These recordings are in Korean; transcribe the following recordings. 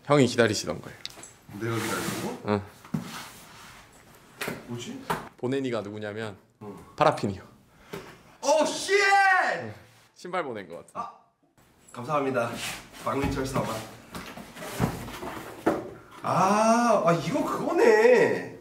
형이 기다리시던 거예요. 내가 기다리는 거? 응. 뭐지? 보내니가 누구냐면 파라핀이요. 오 쉣! 신발 보낸 것 같아. 아, 감사합니다. 박민철 사만. 아 이거 그거네.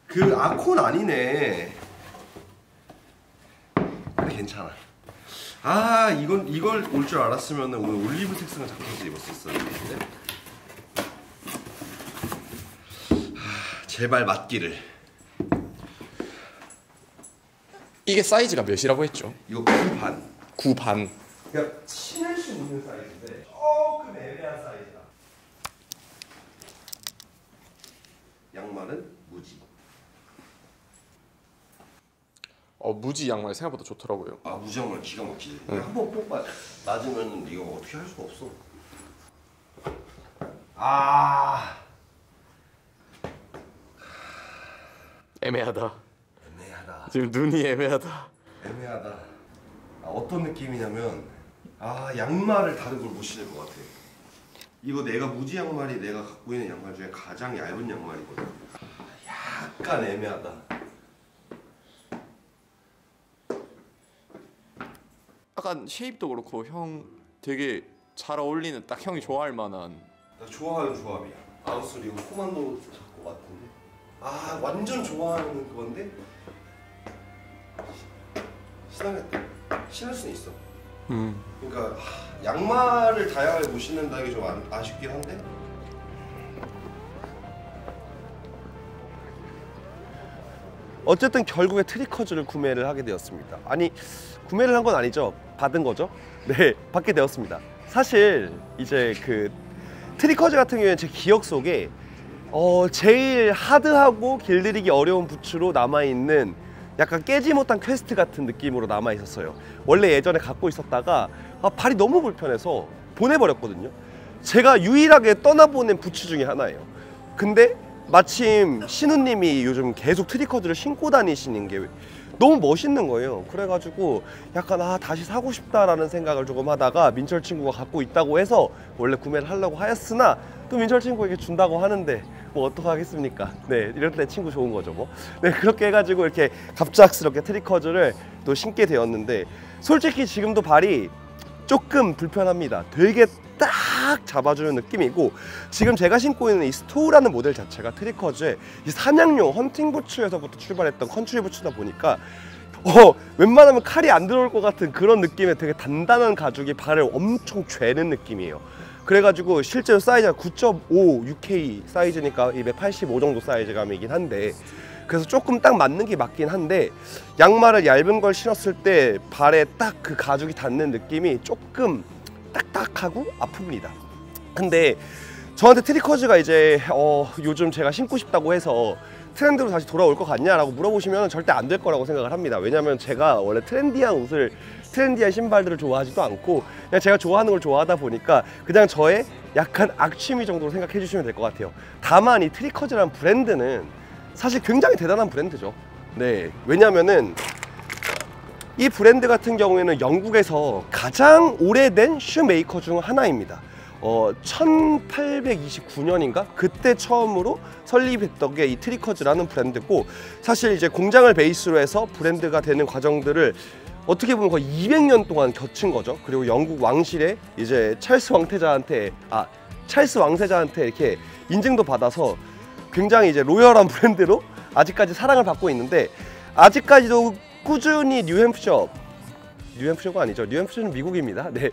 그 아콘 아니네. 근데 괜찮아. 아 이걸 올 줄 알았으면 오늘 올리브색 쓰는 자켓을 입었었는데. 제발 맞기를. 이게 사이즈가 몇이라고 했죠? 이거 9반. 9반. 그러니까 신을 수 있는 사이즈인데 조금 애매한 사이즈다. 양말은 무지. 무지 양말 생각보다 좋더라고요. 아 무지 양말 기가 막히지. 한번 뽑아 낮으면 이거 어떻게 할 수가 없어. 아 애매하다. 애매하다. 지금 눈이 애매하다. 애매하다. 어떤 느낌이냐면 양말을 다른 걸 못 신을 것 같아. 이거 내가 무지 양말이 내가 갖고 있는 양말 중에 가장 얇은 양말이거든. 약간 애매하다. 약간 쉐입도 그렇고 형 되게 잘 어울리는 딱 형이 좋아할 만한. 나 좋아하는 조합이야. 아웃솔 이거 코만도 잡고 같은데. 완전 좋아하는 그건데 신하겠다. 신을 수는 있어. 그러니까 양말을 다양하게 못 신는다는 게 좀 아쉽긴 한데. 어쨌든 결국에 트리커즈를 구매를 하게 되었습니다. 아니 구매를 한 건 아니죠. 받은 거죠. 네, 받게 되었습니다. 사실 이제 그 트리커즈 같은 경우에는 제 기억 속에 제일 하드하고 길들이기 어려운 부츠로 남아있는 약간 깨지 못한 퀘스트 같은 느낌으로 남아있었어요. 원래 예전에 갖고 있었다가 발이 너무 불편해서 보내버렸거든요. 제가 유일하게 떠나보낸 부츠 중에 하나예요. 근데 마침 신우님이 요즘 계속 트리커즈를 신고 다니시는 게 너무 멋있는 거예요. 그래가지고 약간 다시 사고 싶다라는 생각을 조금 하다가 민철 친구가 갖고 있다고 해서 원래 구매를 하려고 하였으나 또 민철 친구에게 준다고 하는데 뭐 어떡하겠습니까. 네, 이럴 때 친구 좋은 거죠 뭐. 네, 그렇게 해가지고 이렇게 갑작스럽게 트리커즈를 또 신게 되었는데 솔직히 지금도 발이 조금 불편합니다. 되게 딱 잡아주는 느낌이고 지금 제가 신고 있는 이 스토우라는 모델 자체가 트리커즈의 이 사냥용 헌팅 부츠에서부터 출발했던 컨트리 부츠다 보니까 웬만하면 칼이 안 들어올 것 같은 그런 느낌의 되게 단단한 가죽이 발을 엄청 죄는 느낌이에요. 그래가지고 실제로 사이즈가 9.5 UK 사이즈니까 285 정도 사이즈감이긴 한데 그래서 조금 딱 맞는 게 맞긴 한데 양말을 얇은 걸 신었을 때 발에 딱 그 가죽이 닿는 느낌이 조금 딱딱하고 아픕니다. 근데 저한테 트리커즈가 이제 요즘 제가 신고 싶다고 해서 트렌드로 다시 돌아올 것 같냐라고 물어보시면 절대 안 될 거라고 생각을 합니다. 왜냐면 제가 원래 트렌디한 신발들을 좋아하지도 않고 그냥 제가 좋아하는 걸 좋아하다 보니까 그냥 저의 약간 악취미 정도로 생각해 주시면 될 것 같아요. 다만 이 트리커즈라는 브랜드는 사실 굉장히 대단한 브랜드죠. 네, 왜냐면은 이 브랜드 같은 경우에는 영국에서 가장 오래된 슈 메이커 중 하나입니다. 1829년인가? 그때 처음으로 설립했던 게 이 트리커즈라는 브랜드고 사실 이제 공장을 베이스로 해서 브랜드가 되는 과정들을 어떻게 보면 거의 200년 동안 거친 거죠. 그리고 영국 왕실의 이제 찰스 왕세자한테 이렇게 인증도 받아서 굉장히 이제 로열한 브랜드로 아직까지 사랑을 받고 있는데 아직까지도 꾸준히 뉴햄프셔가 아니죠. 뉴햄프셔는 미국입니다. 네.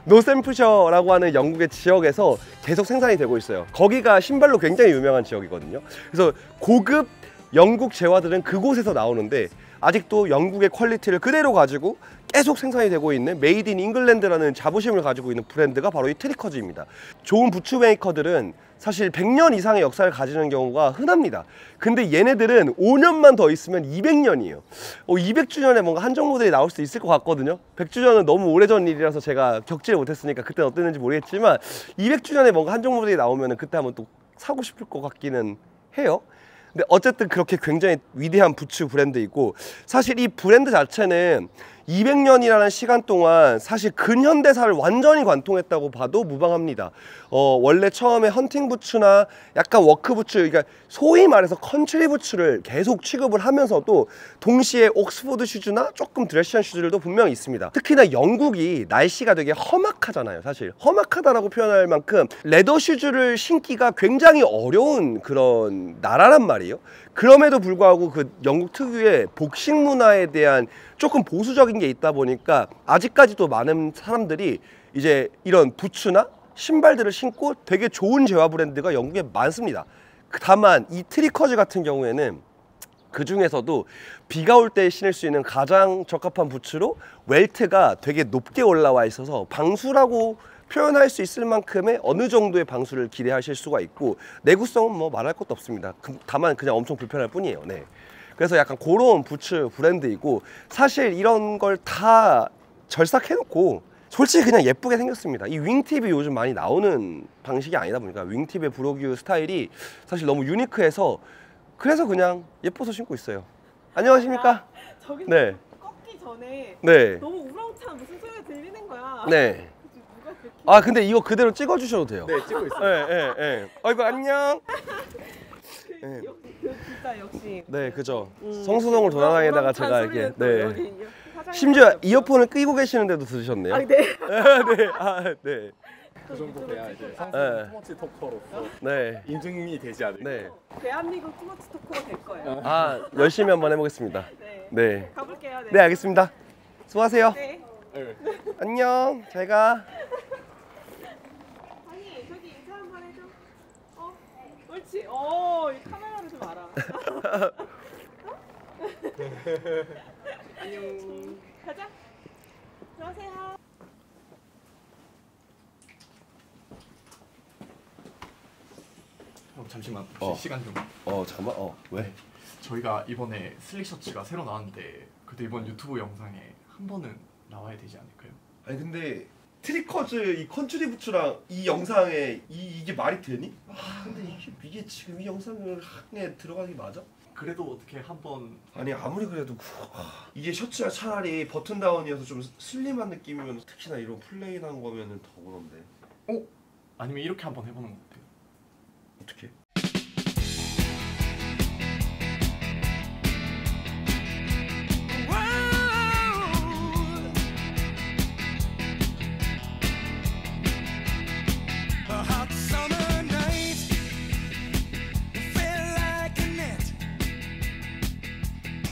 노샘프셔라고 하는 영국의 지역에서 계속 생산이 되고 있어요. 거기가 신발로 굉장히 유명한 지역이거든요. 그래서 고급 영국 제화들은 그곳에서 나오는데 아직도 영국의 퀄리티를 그대로 가지고 계속 생산이 되고 있는 메이드 인 잉글랜드라는 자부심을 가지고 있는 브랜드가 바로 이 트리커즈입니다. 좋은 부츠 메이커들은 사실 100년 이상의 역사를 가지는 경우가 흔합니다. 근데 얘네들은 5년만 더 있으면 200년이에요. 200주년에 뭔가 한정 모델이 나올 수도 있을 것 같거든요. 100주년은 너무 오래전 일이라서 제가 겪지를 못했으니까 그때 어땠는지 모르겠지만 200주년에 뭔가 한정 모델이 나오면 그때 한번 또 사고 싶을 것 같기는 해요. 근데 어쨌든 그렇게 굉장히 위대한 부츠 브랜드이고, 사실 이 브랜드 자체는 200년이라는 시간 동안 사실 근현대사를 완전히 관통했다고 봐도 무방합니다. 원래 처음에 헌팅 부츠나 약간 워크 부츠, 그러니까 소위 말해서 컨트리 부츠를 계속 취급을 하면서도 동시에 옥스포드 슈즈나 조금 드레시한 슈즈들도 분명히 있습니다. 특히나 영국이 날씨가 되게 험악하잖아요. 사실 험악하다라고 표현할 만큼 레더 슈즈를 신기가 굉장히 어려운 그런 나라란 말이에요. 그럼에도 불구하고 그 영국 특유의 복식 문화에 대한 조금 보수적인 게 있다 보니까 아직까지도 많은 사람들이 이제 이런 부츠나 신발들을 신고 되게 좋은 재화 브랜드가 영국에 많습니다. 다만 이 트리커즈 같은 경우에는 그 중에서도 비가 올 때 신을 수 있는 가장 적합한 부츠로 웰트가 되게 높게 올라와 있어서 방수라고 표현할 수 있을 만큼의 어느 정도의 방수를 기대하실 수가 있고, 내구성은 뭐 말할 것도 없습니다. 다만 그냥 엄청 불편할 뿐이에요. 네. 그래서 약간 그런 부츠 브랜드이고, 사실 이런 걸 다 절삭해놓고 솔직히 그냥 예쁘게 생겼습니다. 이 윙팁이 요즘 많이 나오는 방식이 아니다 보니까 윙팁의 브로규 스타일이 사실 너무 유니크해서 그래서 그냥 예뻐서 신고 있어요. 안녕하십니까? 저기서 네. 꺾기 전에 네. 너무 우렁찬 무슨 소리가 들리는 거야. 네. 누가 그렇게 아 근데 이거 그대로 찍어 주셔도 돼요. 네, 찍고 있어요. 네, 네, 네. 아이고 안녕. 네. 진짜 역시. 네, 그죠. 성수동을 돌아다니다가 우렁찬 제가 이렇게 소리는 또 네. 여기 화장실에 심지어 없고. 이어폰을 끼고 계시는데도 들으셨네요. 아, 네. 네, 아, 네, 그 정도 돼야 이제 네. 성수 토머치 토커로서 네, 인증이 되지 않을까. 네. 대한민국 투머치 토커가 될 거예요. 아 열심히 한번 해보겠습니다. 네. 네, 가볼게요. 네. 네 알겠습니다. 수고하세요. 네. 네. 안녕. 잘 가. 아니 저기 인사 한번 해줘. 옳지. 이 카메라를 좀 알아. 안녕. 가자. 들어오세요. 잠시만 어. 시간 좀. 잠깐만. 왜? 저희가 이번에 슬릭 셔츠가 새로 나왔는데 그래도 이번 유튜브 영상에 한 번은 나와야 되지 않을까요? 아니 근데 트리커즈 이 컨트리 부츠랑 이 영상에 이게 말이 되니? 아 근데 이게 지금 이 영상에 들어가는 게 맞아? 그래도 어떻게 한번 아니 아무리 그래도 이게 셔츠가 차라리 버튼 다운이어서 좀 슬림한 느낌이면, 특히나 이런 플레인한 거면은 더 그런데. 아니면 이렇게 한번 해보는 거 어때요? 어떻게?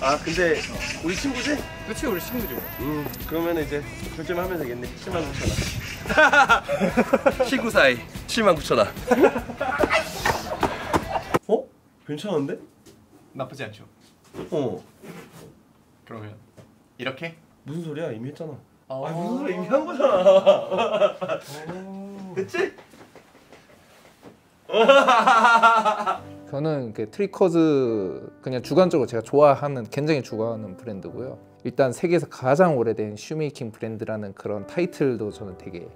아 근데 우리 친구지? 그치, 우리 친구죠. 그러면 이제 결제만 하면 되겠네. 79,000원. 친구 사이 79,000원. 괜찮은데? 나쁘지 않죠. 그러면 이렇게? 무슨 소리야? 이미 했잖아. 아, 무슨 소리 이미 한 거잖아. 됐지? 저는 그 트리커즈 그냥 주관적으로 제가 좋아하는, 굉장히 좋아하는 브랜드고요. 일단 세계에서 가장 오래된 슈메이킹 브랜드라는 그런 타이틀도 저는 되게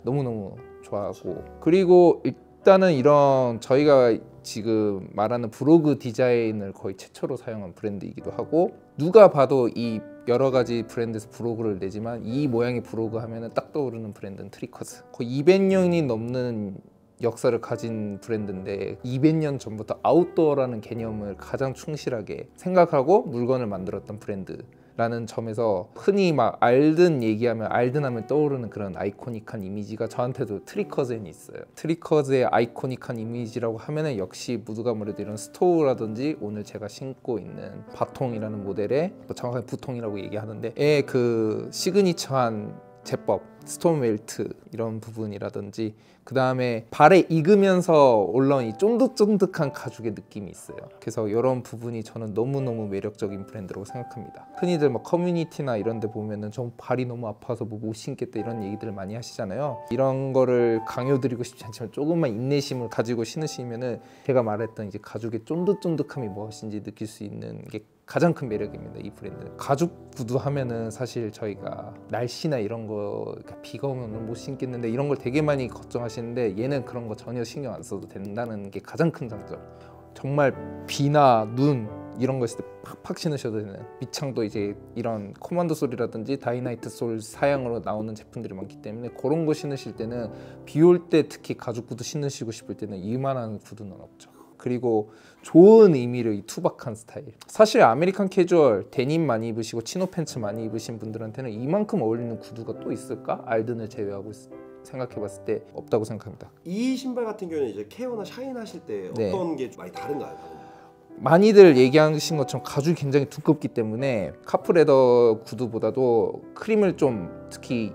너무너무 좋아하고, 그리고 일단은 이런 저희가 지금 말하는 브로그 디자인을 거의 최초로 사용한 브랜드이기도 하고, 누가 봐도 이 여러 가지 브랜드에서 브로그를 내지만 이 모양의 브로그 하면은 딱 떠오르는 브랜드는 트리커즈. 거의 200년이 넘는 역사를 가진 브랜드인데 200년 전부터 아웃도어라는 개념을 가장 충실하게 생각하고 물건을 만들었던 브랜드라는 점에서 흔히 막 알든 얘기하면 알든 하면 떠오르는 그런 아이코닉한 이미지가 저한테도 트리커즈에는 있어요. 트리커즈의 아이코닉한 이미지라고 하면은 역시 무드가 아무래도 이런 스토우라든지 오늘 제가 신고 있는 바통이라는 모델의, 정확하게 부통이라고 얘기하는데 그 시그니처한 제법, 스톰 웰트 이런 부분이라든지 그 다음에 발에 익으면서 올라온 이 쫀득쫀득한 가죽의 느낌이 있어요. 그래서 이런 부분이 저는 너무너무 매력적인 브랜드라고 생각합니다. 흔히들 막 커뮤니티나 이런 데 보면은 저 발이 너무 아파서 뭐 못 신겠다 이런 얘기들을 많이 하시잖아요. 이런 거를 강요드리고 싶지 않지만 조금만 인내심을 가지고 신으시면은 제가 말했던 이제 가죽의 쫀득쫀득함이 무엇인지 느낄 수 있는 게 가장 큰 매력입니다. 이 브랜드. 가죽 구두 하면은 사실 저희가 날씨나 이런 거 비가 오면 못 신겠는데 이런 걸 되게 많이 걱정하시는데 얘는 그런 거 전혀 신경 안 써도 된다는 게 가장 큰 장점. 정말 비나 눈 이런 거 있을 때 팍팍 신으셔도 되는, 밑창도 이제 이런 코만도 솔이라든지 다이나이트 솔 사양으로 나오는 제품들이 많기 때문에 그런 거 신으실 때는 비 올 때 특히 가죽 구두 신으시고 싶을 때는 이만한 구두는 없죠. 그리고 좋은 의미로 이 투박한 스타일. 사실 아메리칸 캐주얼 데님 많이 입으시고 치노 팬츠 많이 입으신 분들한테는 이만큼 어울리는 구두가 또 있을까? 알든을 제외하고 생각해봤을 때 없다고 생각합니다. 이 신발 같은 경우는 이제 케어나 샤인 하실 때 네. 어떤 게 많이 다른가요? 많이들 얘기하신 것처럼 가죽이 굉장히 두껍기 때문에 카프레더 구두보다도 크림을 좀, 특히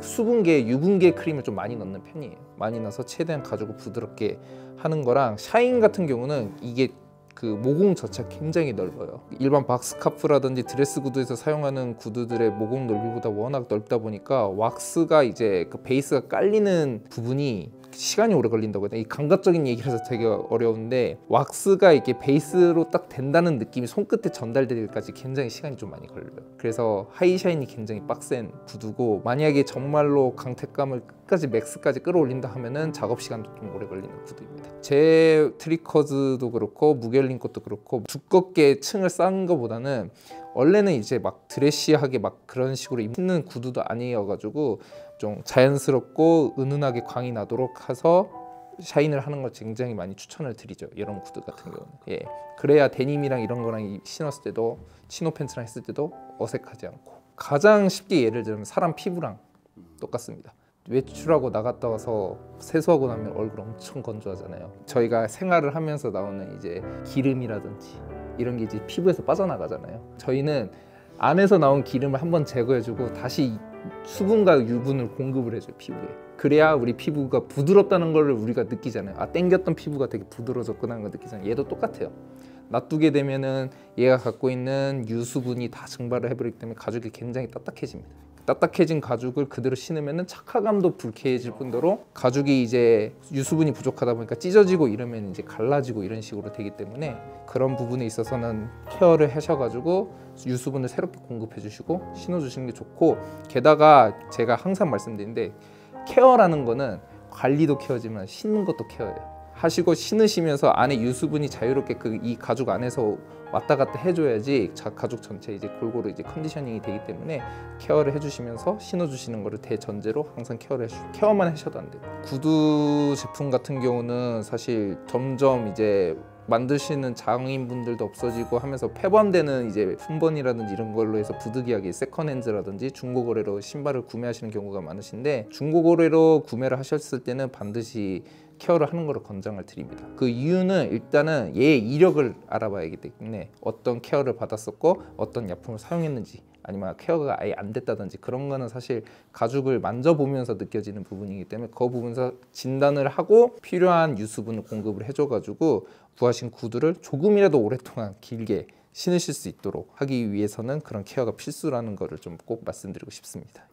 수분계, 유분계 크림을 좀 많이 넣는 편이에요. 많이 넣어서 최대한 가죽을 부드럽게 하는 거랑, 샤인 같은 경우는 이게 그 모공 자체가 굉장히 넓어요. 일반 박스카프라든지 드레스 구두에서 사용하는 구두들의 모공 넓이보다 워낙 넓다 보니까 왁스가 이제 그 베이스가 깔리는 부분이 시간이 오래 걸린다고 해야 되나? 이 감각적인 얘기라서 되게 어려운데, 왁스가 이렇게 베이스로 딱 된다는 느낌이 손끝에 전달되기까지 굉장히 시간이 좀 많이 걸려요. 그래서 하이샤인이 굉장히 빡센 구두고, 만약에 정말로 강택감을 끝까지 맥스까지 끌어올린다 하면은 작업 시간도 좀 오래 걸리는 구두입니다. 제 트리커즈도 그렇고 무겔린 것도 그렇고 두껍게 층을 쌓은 것보다는 원래는 이제 막 드레시하게 막 그런 식으로 입는 구두도 아니어가지고 좀 자연스럽고 은은하게 광이 나도록 해서 샤인을 하는 걸 굉장히 많이 추천을 드리죠. 이런 구두 같은 경우는. 예, 그래야 데님이랑 이런 거랑 신었을 때도, 치노 팬츠랑 했을 때도 어색하지 않고. 가장 쉽게 예를 들면 사람 피부랑 똑같습니다. 외출하고 나갔다 와서 세수하고 나면 얼굴 엄청 건조하잖아요. 저희가 생활을 하면서 나오는 이제 기름이라든지 이런 게 이제 피부에서 빠져나가잖아요. 저희는 안에서 나온 기름을 한번 제거해주고 다시 수분과 유분을 공급을 해줘요, 피부에. 그래야 우리 피부가 부드럽다는 걸 우리가 느끼잖아요. 아, 땡겼던 피부가 되게 부드러워졌구나 하는 걸 느끼잖아요. 얘도 똑같아요. 놔두게 되면은 얘가 갖고 있는 유수분이 다 증발을 해버리기 때문에 가죽이 굉장히 딱딱해집니다. 딱딱해진 가죽을 그대로 신으면은 착화감도 불쾌해질 뿐더러 가죽이 이제 유수분이 부족하다 보니까 찢어지고 이러면 이제 갈라지고 이런 식으로 되기 때문에 그런 부분에 있어서는 케어를 하셔가지고 유수분을 새롭게 공급해 주시고 신어주시는 게 좋고, 게다가 제가 항상 말씀드리는데 케어라는 거는 관리도 케어지만 신는 것도 케어예요. 하시고 신으시면서 안에 유수분이 자유롭게 이 가죽 안에서 왔다 갔다 해줘야지 가죽 전체 이제 골고루 이제 컨디셔닝이 되기 때문에 케어를 해주시면서 신어주시는 거를 대전제로 항상 케어만 하셔도 안 돼요. 구두 제품 같은 경우는 사실 점점 이제 만드시는 장인분들도 없어지고 하면서 폐범되는 이제 품번이라든지 이런 걸로 해서 부득이하게 세컨핸즈라든지 중고거래로 신발을 구매하시는 경우가 많으신데, 중고거래로 구매를 하셨을 때는 반드시 케어를 하는 거를 권장을 드립니다. 그 이유는 일단은 얘의 이력을 알아봐야 하기 때문에 어떤 케어를 받았었고 어떤 약품을 사용했는지, 아니면 케어가 아예 안 됐다든지 그런 거는 사실 가죽을 만져보면서 느껴지는 부분이기 때문에 그 부분에서 진단을 하고 필요한 유수분을 공급을 해줘가지고 구하신 구두를 조금이라도 오랫동안 길게 신으실 수 있도록 하기 위해서는 그런 케어가 필수라는 거를 좀 꼭 말씀드리고 싶습니다.